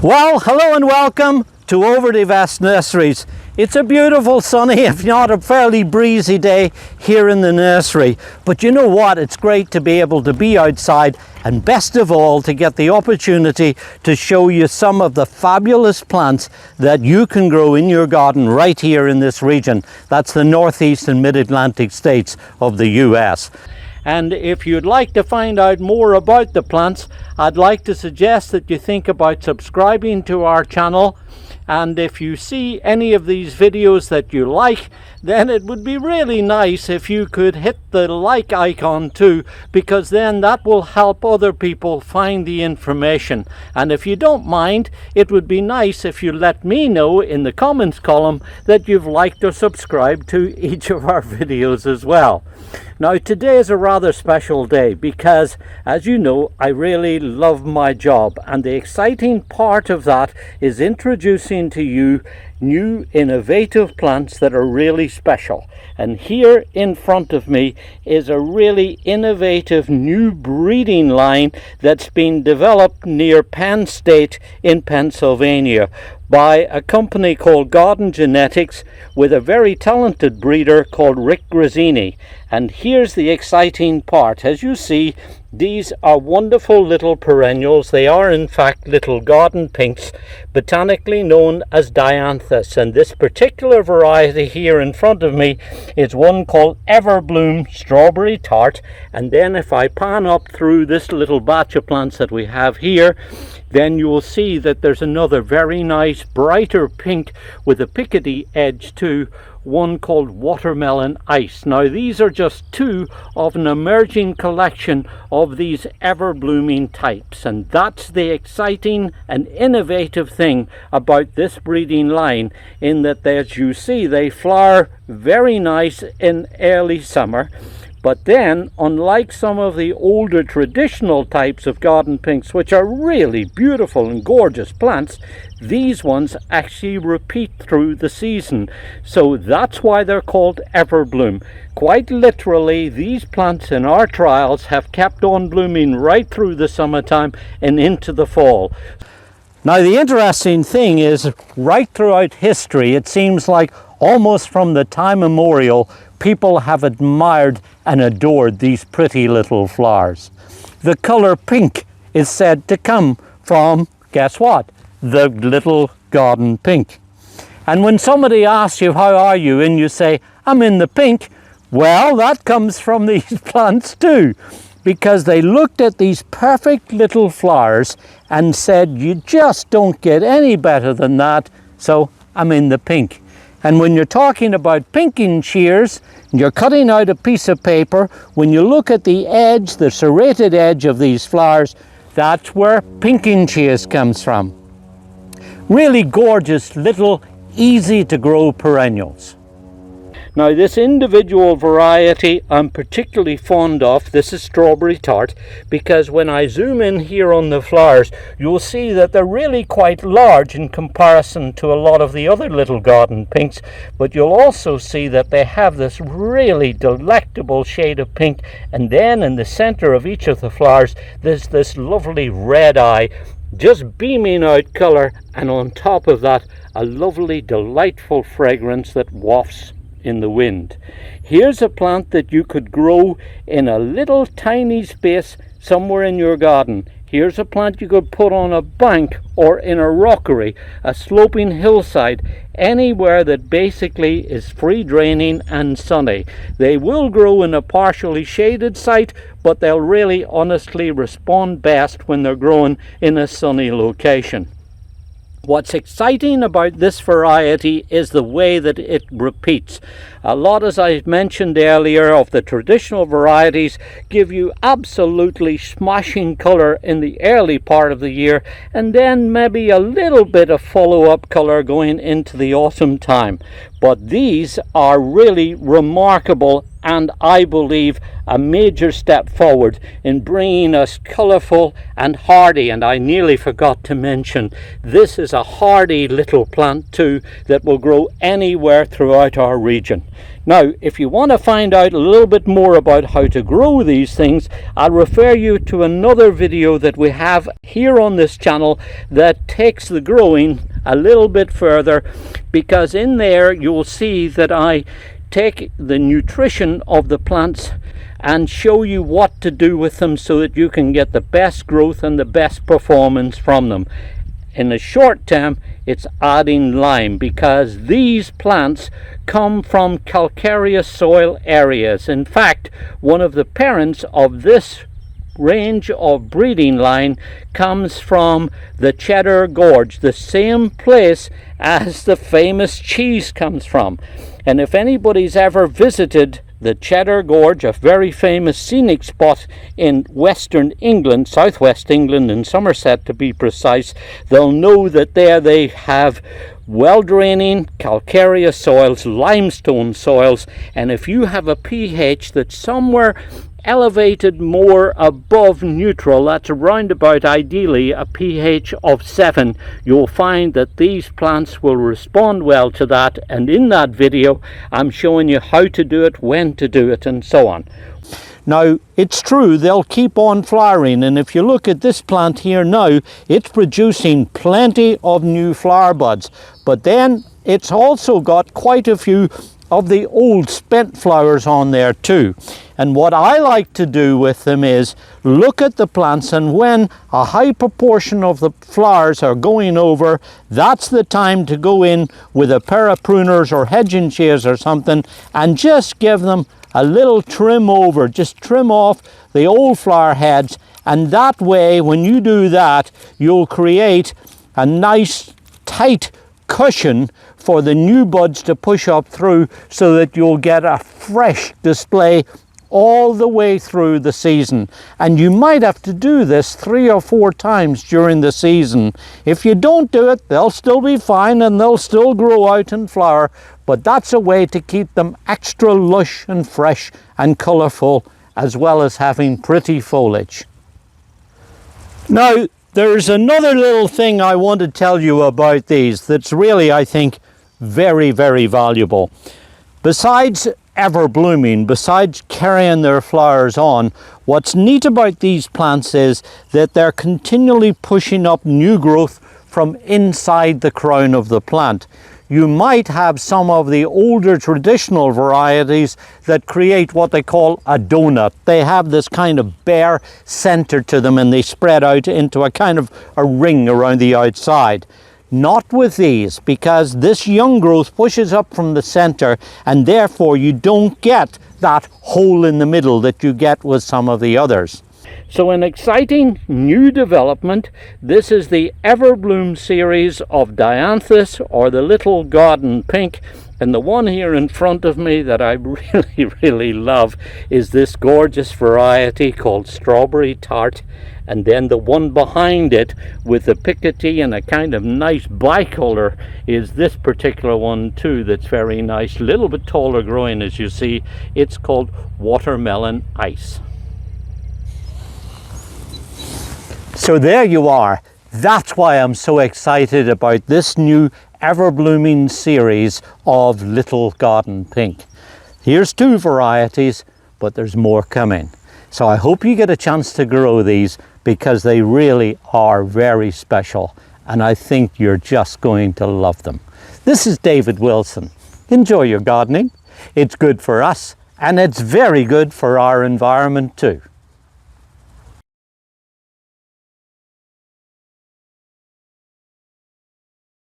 Well, hello and welcome to Over the Vast Nurseries. It's a beautiful sunny, if not a fairly breezy day here in the nursery. But you know what? It's great to be able to be outside, and best of all, to get the opportunity to show you some of the fabulous plants that you can grow in your garden right here in this region. That's the Northeast and Mid-Atlantic states of the US. And if you'd like to find out more about the plants, I'd like to suggest that you think about subscribing to our channel. And if you see any of these videos that you like, then it would be really nice if you could hit the like icon too, because then that will help other people find the information. And if you don't mind, it would be nice if you let me know in the comments column that you've liked or subscribed to each of our videos as well. Now, today is a rather special day because, as you know, I really love my job, and the exciting part of that is introducing to you new innovative plants that are really special. And here in front of me is a really innovative new breeding line that's been developed near Penn State in Pennsylvania by a company called Garden Genetics with a very talented breeder called Rick Grazzini. And here's the exciting part. As you see, these are wonderful little perennials. They are in fact little garden pinks, botanically known as Dianthus. And this particular variety here in front of me is one called EverBloom Strawberry Tart. And then if I pan up through this little batch of plants that we have here, then you will see that there's another very nice brighter pink with a pickety edge too, one called Watermelon Ice. Now these are just two of an emerging collection of these ever blooming types, and that's the exciting and innovative thing about this breeding line, in that, as you see, they flower very nice in early summer. But then, unlike some of the older traditional types of garden pinks, which are really beautiful and gorgeous plants, these ones actually repeat through the season. So that's why they're called EverBloom. Quite literally, these plants in our trials have kept on blooming right through the summertime and into the fall. Now, the interesting thing is, right throughout history, it seems like almost from the time immemorial, people have admired and adored these pretty little flowers. The color pink is said to come from, guess what? The little garden pink. And when somebody asks you, how are you? And you say, I'm in the pink. Well, that comes from these plants too, because they looked at these perfect little flowers and said, you just don't get any better than that. So I'm in the pink. And when you're talking about pinking shears, and you're cutting out a piece of paper, when you look at the edge, the serrated edge of these flowers, that's where pinking shears comes from. Really gorgeous little easy to grow perennials. Now, this individual variety I'm particularly fond of. This is Strawberry Tart, because when I zoom in here on the flowers, you'll see that they're really quite large in comparison to a lot of the other little garden pinks, but you'll also see that they have this really delectable shade of pink, and then in the center of each of the flowers there's this lovely red eye just beaming out color, and on top of that a lovely delightful fragrance that wafts in the wind. Here's a plant that you could grow in a little tiny space somewhere in your garden. Here's a plant you could put on a bank or in a rockery, a sloping hillside, anywhere that basically is free draining and sunny. They will grow in a partially shaded site, but they'll really honestly respond best when they're grown in a sunny location. What's exciting about this variety is the way that it repeats. A lot, as I mentioned earlier, of the traditional varieties give you absolutely smashing color in the early part of the year, and then maybe a little bit of follow-up color going into the autumn time. But these are really remarkable and I believe a major step forward in bringing us colourful and hardy. And I nearly forgot to mention, this is a hardy little plant too that will grow anywhere throughout our region. Now, if you want to find out a little bit more about how to grow these things, I'll refer you to another video that we have here on this channel that takes the growing a little bit further, because in there you'll see that I take the nutrition of the plants and show you what to do with them so that you can get the best growth and the best performance from them. In the short term, it's adding lime, because these plants come from calcareous soil areas. In fact, one of the parents of this range of breeding line comes from the Cheddar Gorge, the same place as the famous cheese comes from. And if anybody's ever visited the Cheddar Gorge, a very famous scenic spot in western England, southwest England, in Somerset to be precise, they'll know that there they have well-draining calcareous soils, limestone soils, and if you have a pH that's somewhere elevated more above neutral, that's around about ideally a pH of 7, you'll find that these plants will respond well to that. And in that video I'm showing you how to do it, when to do it, and so on. Now, it's true they'll keep on flowering, and if you look at this plant here now, it's producing plenty of new flower buds, but then it's also got quite a few of the old spent flowers on there too. And what I like to do with them is look at the plants, and when a high proportion of the flowers are going over, that's the time to go in with a pair of pruners or hedging shears or something and just give them a little trim over, just trim off the old flower heads, and that way when you do that you'll create a nice tight cushion for the new buds to push up through, so that you'll get a fresh display all the way through the season. And you might have to do this 3 or 4 times during the season. If you don't do it, they'll still be fine and they'll still grow out and flower, but that's a way to keep them extra lush and fresh and colourful, as well as having pretty foliage. Now, there's another little thing I want to tell you about these that's really, I think, very, very valuable. Besides ever blooming, besides carrying their flowers on, what's neat about these plants is that they're continually pushing up new growth from inside the crown of the plant. You might have some of the older traditional varieties that create what they call a donut. They have this kind of bare center to them and they spread out into a kind of a ring around the outside. Not with these, because this young growth pushes up from the center, and therefore you don't get that hole in the middle that you get with some of the others. So an exciting new development. This is the EverBloom series of Dianthus, or the little garden pink, and the one here in front of me that I really love is this gorgeous variety called Strawberry Tart. And then the one behind it with the picotee and a kind of nice bicolor is this particular one too, that's very nice, a little bit taller growing, as you see. It's called Watermelon Ice. So there you are. That's why I'm so excited about this new ever-blooming series of Little Garden Pink. Here's 2 varieties, but there's more coming. So I hope you get a chance to grow these, because they really are very special, and I think you're just going to love them. This is David Wilson. Enjoy your gardening. It's good for us, and it's very good for our environment too.